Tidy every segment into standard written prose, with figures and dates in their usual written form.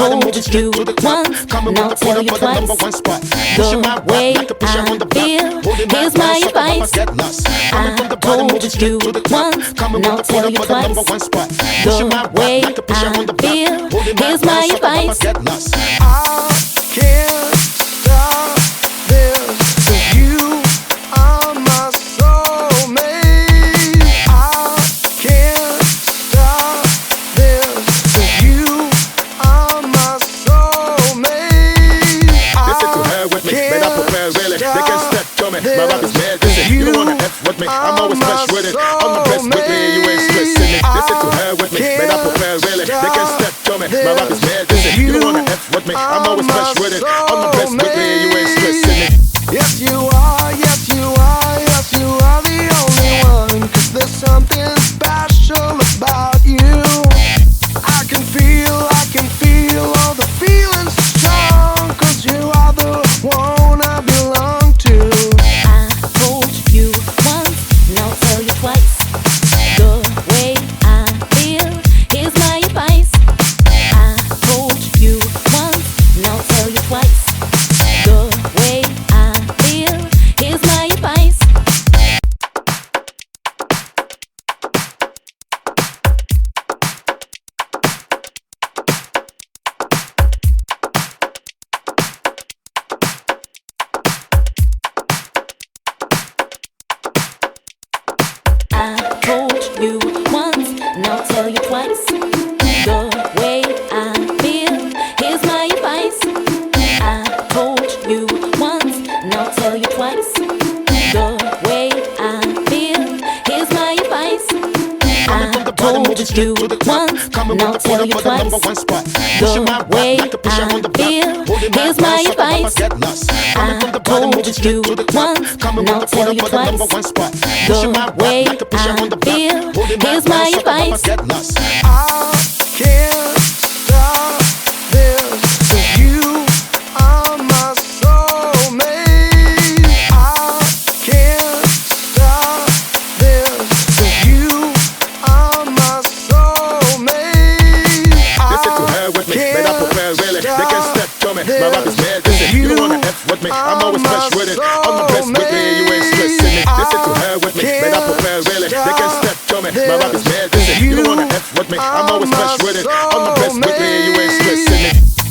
told you once, and I'll tell you twice. The way I feel, here's my advice. I told you once, and I'll tell you twice. The way I feel, here's my advice. I can't stop this, 'cause you are my soulmate. I can't stop this, 'cause you are my soulmate. Listen to her with me, but I prepare really. They can step to me, my rap is mad. Listen, you don't wanna F with me, I'm always fresh with it. On the best with me, you ain't stressing me. Listen to her with me, but I prepare really. They can step to me, my rap is mad. Listen, you don't wanna F with me, I'm always fresh with it. On the best with me, you ain't stressing me. Yes you are, yes you are, yes you are the only one. 'Cause there's something special about you. I can feel all the feelings strong. 'Cause you are the one I belong to. I told you once, and I'll tell you twice. The way I feel, here's my advice. I told you once, and I'll tell you twice. The way I feel, here's my advice. I told you once, and I'll tell you twice. The way I feel, here's my advice. I told you once, and I'll tell you twice. The way I feel, here's my advice. I told you once, and I'll tell you twice. The way I feel, here's my advice. I told you once, and I'll tell you twice. The way I feel, here's my advice. I can't stop this, 'cause you are my soulmate. I can't stop this, 'cause you are my soulmate. Listen to her with me, but I prepare really. They can step to me, my rap is mad. Listen, you don't wanna F with me, I'm always fresh with it. On the best with me, you ain't stressing me. Listen to her with me, but I prepare really. They can step to me, my rap is mad. Listen, you don't wanna F with me, I'm always fresh with it. On the best with me, you ain't stressing me.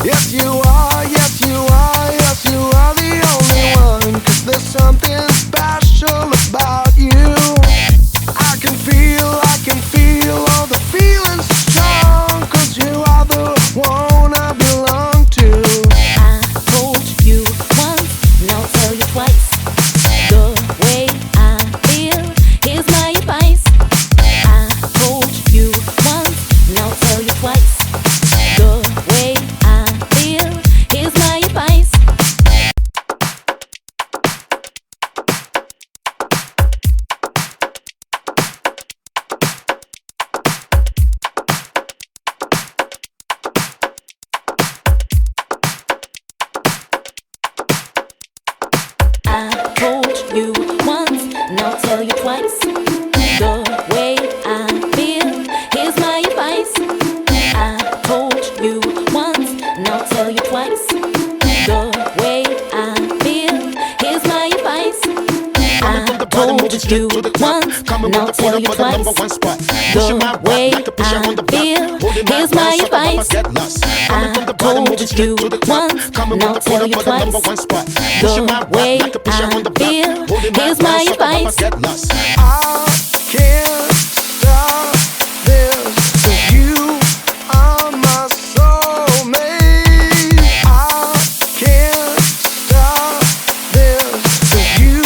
Yes you are, yes you are, yes you are the only one. 'Cause there's something special about you. I can feel all the feelings strong. 'Cause you are the one I belong to. I told you once, and I'll tell you twice. The way I feel, here's my advice. I told you once, and I'll tell you twice. The way I feel, here's my advice. I told you once, and I'll tell you twice. The way I feel, here's my advice. I told you once, and I'll tell you twice. The way I feel, here's my advice. I told you once, and I'll tell you twice. The way I feel, here's my advice. I told you once, and I'll tell you twice. The way I feel, here's my advice. I can't stop this, 'cause you are my soulmate. I can't stop this, 'cause you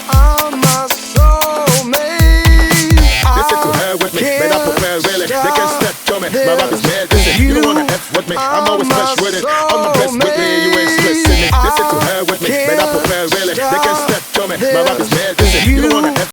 are my soulmate. Listen to her with me, but I prepare really. They can step to me, my rap is mad. Listen, you don't wanna F with me, I'm always fresh with it. On the best with me, you ain't stressing me. Listen to her with me, but I prepare really. They can step to me, my rap is mad. Listen, you don't wanna F